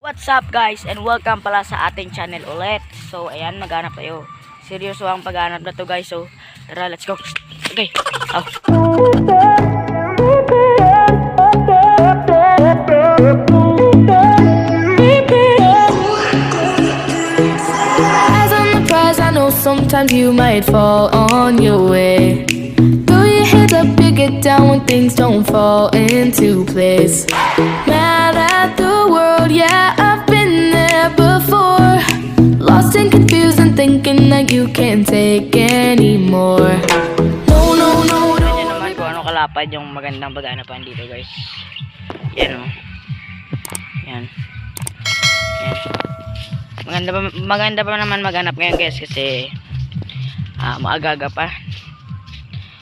What's up guys and welcome pala sa ating channel ulit. So ayan, maghanap tayo. Seryoso ang paghanap na to guys. So tara, let's go. Okay. Oh. Eyes on the prize, I know sometimes you might fall on your way. Throw your head up, you get down when things don't fall into place. Mad at the world, yeah, I've been there before. Lost and confused and thinking that you can't take anymore. No, no, no, Tignan no. nyo naman kung ano kalapad yung magandang paghanapan dito guys. Yan o. Yan. Yan. Maganda pa naman maghanap ngayon guys kasi maaga-aga pa.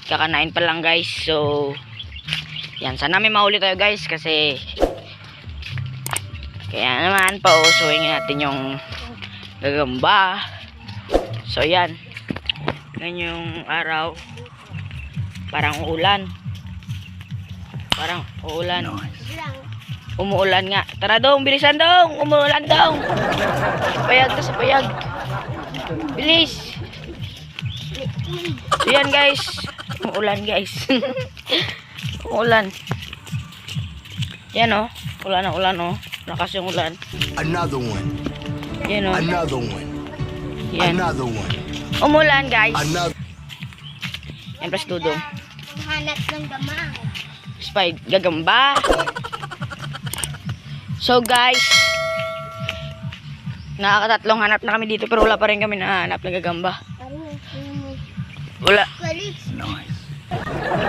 Kakanain pa lang guys. So yan, sana may mahuli tayo guys kasi kaya naman pausuhin natin yung gagamba. So yan, ganyan yung araw, parang uulan, umuulan nga. Tara dong, bilisan dong, umuulan dong. Payag na sa payag, bilis. So yan guys, umuulan guys. Umuulan. Yan o, ulan na ulan o, lakas yung ulan. Another one. Yan o, Another one. yan. Another one. Umulan guys. Another. Yan plus dudong. Hanap ng gamang. Gagamba. So guys, nakakatatlong hanap na kami dito pero wala pa rin kami nahanap na gagamba. Wala.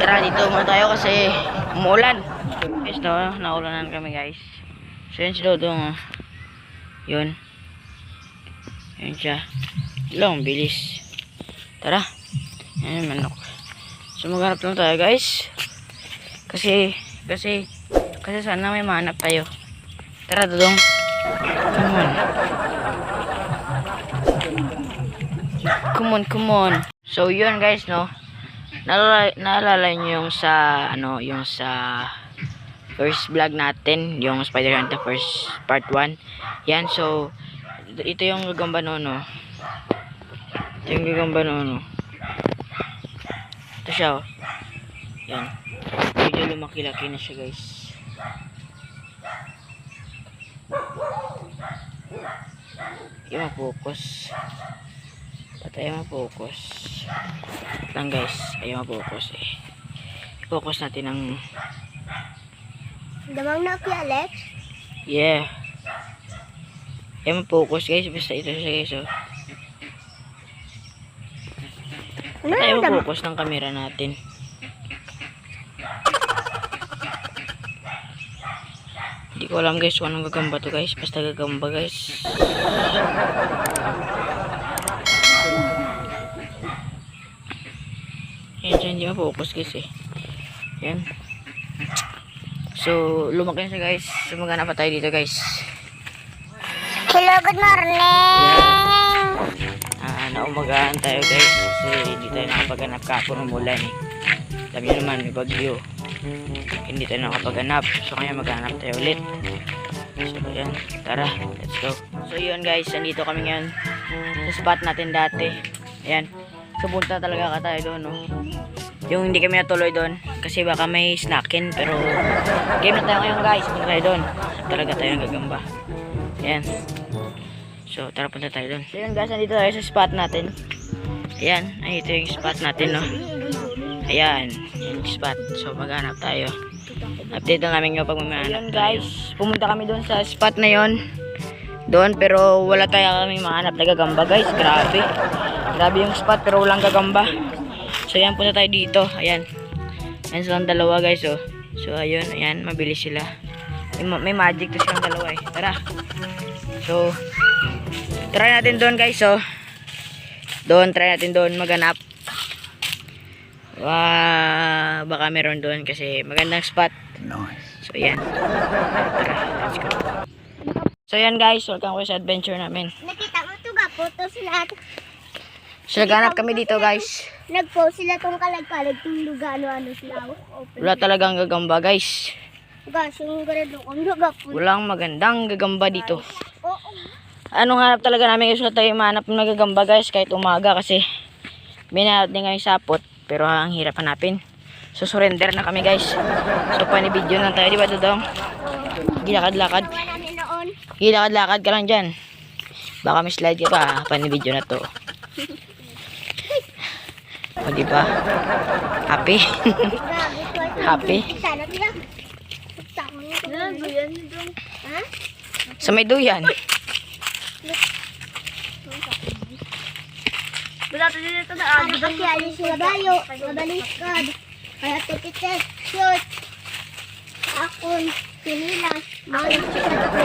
Tara, dito muna tayo kasi umuulan. Guys, naulanan kami guys. So yun si Dodong. Yun. Yun siya. Long bilis. Tara. Yan yung manok. So maghanap lang tayo guys. Kasi sana may mahanap tayo. Tara Dodong. Come on. So yun guys, no. Naalala niyo yung sa first vlog natin, yung Spider Hunter first part 1. Yan, so ito yung gagamba no. Ito yung gagamba no. Ito siya oh. Yan. Medyo lumaki-laki na siya guys. Yung ma-focus. Patay ma-focus. Lang guys, ayaw ma-focus eh. I-focus natin ang Damang na si Alex. yeah. Ayaw ma-focus guys, basta ito siya guys oh. Ano Ayaw yung damang? ma-focus ng camera natin. Hindi ko alam guys kung anong gagamba to guys. Basta gagamba guys. Yan siya, hindi ma-focus guys eh. Yan. So lumaki na siya guys. So maghanap pa tayo dito guys. Hello, good morning. Naumagahan tayo guys. Kasi hindi tayo nakapaghanap kapon umulan eh. Alam nyo naman may bagyo. Hindi tayo nakapaghanap. So kaya maghanap tayo ulit. So yan, tara, let's go. So yun guys, nandito kami ngayon sa spot natin dati. Ayan. So punta talaga ka tayo doon no. Yung hindi kami natuloy doon kasi baka may snackin, pero game na tayo ngayon guys. Punta tayo doon. Talaga tayo ng gagamba. Ayan. So tara, punta tayo doon. So yun guys, nandito tayo sa spot natin. Ayan, ay ito yung spot natin no. Ayan, yung spot. So maghanap tayo. Update lang namin yung pag mahanap guys. Pumunta kami doon sa spot na yon. Doon pero wala tayo kaming mahanap na gagamba guys. Grabe. Grabe yung spot pero walang gagamba. So ayan, punta tayo dito. Ayan. Ayan silang dalawa guys oh. So ayun, ayan, mabilis sila. May magic to silang dalawa eh. Tara. So try natin doon guys oh. Try natin doon maghanap. Baka meron doon kasi magandang spot. So yan. Tara, let's go. So yan guys, welcome ko sa adventure namin. Nakita mo ito ga, photos lahat. So naghanap kami dito guys. Nag-post sila tong kalag-kalag, yung lugar, ano sila. Wala talagang gagamba guys. Guys, yung ganito kung nagapunta. Walang magandang gagamba dito. Oo. Anong hanap talaga namin gusto tayo mahanap ng nagagamba guys kahit umaga kasi minanap din kami sapot pero ang hirap hanapin. So surrender na kami guys. So panibidyo lang tayo, di ba Dodong? Gilakad-lakad. Gawa namin noon. Gilakad-lakad ka lang dyan. Baka may slide ka pa, panibidyo na to. O di ba? Happy? Grabe ko. Happy? Sana sila. Sama niyo. Ano yan dong? Ha? Sa may duyan. Dati dito na ano ba si Alice na bayo? Mabaliskad. Kaya tikitet. Shoot. Akon. Pinilas. Malit siya ako.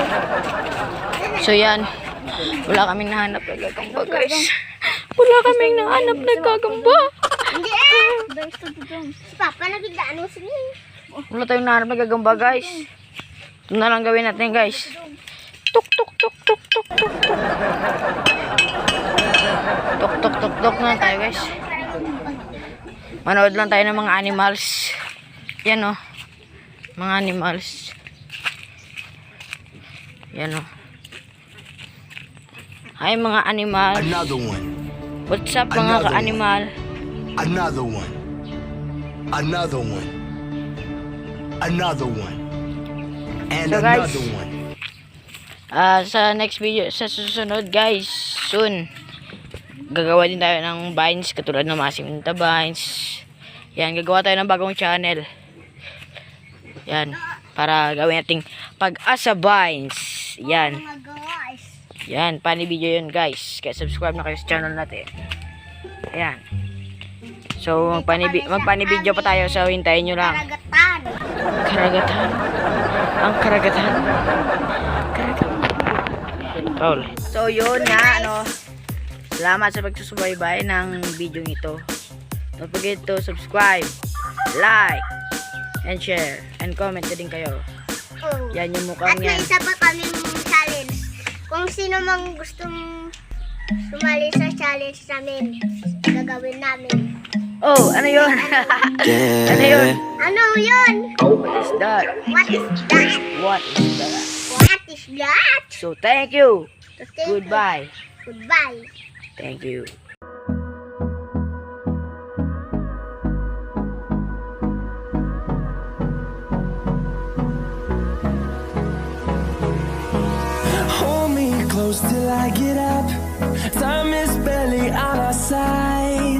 So yan. Wala kaming nahanap na gagamba guys. Wala kaming nahanap na gagamba. Hindi eh. Si Papa nagigdaan mo sila. Wala tayong nahanap na gagamba guys. Ito na lang gawin natin guys. Tuk tuk tuk tuk tuk tuk tuk. Tuk tuk tuk tuk na tayo guys. Manood lang tayo ng mga animals. Yan oh. Mga animals. Yan oh. Hi mga animal. Another one. What's up mga ka-animal? Another one. Another one. Another one. And So, guys, another one. Sa next video, sa susunod guys, soon, gagawa din tayo ng vines katulad ng Masim Ninta Vines. Yan, gagawa tayo ng bagong channel. Yan, para gawin nating Pag-asa Vines. Yan. Mga guys. Yan, funny video yun guys. Kaya subscribe na kayo sa channel natin. Ayan. So, magpani video pa tayo. So, hintayin nyo lang. Karagatan. Karagatan. Ang karagatan. Karagatan. Paul. So, yun nga, ano. Salamat sa pagsusubaybay ng video ito. Don't forget to subscribe, like, and share, and comment na din kayo. Oh. Yan yung At mukhang may yan. isa pa kaming challenge. Kung sino mang gustong sumali sa challenge namin, gagawin namin. Oh, ano yun? Ano yun? Ano yun? What is that? What is that? What is that? What is that? So, thank you. So, thank you. Goodbye. Goodbye. Thank you. Hold me close till I get up. Time is barely on our side.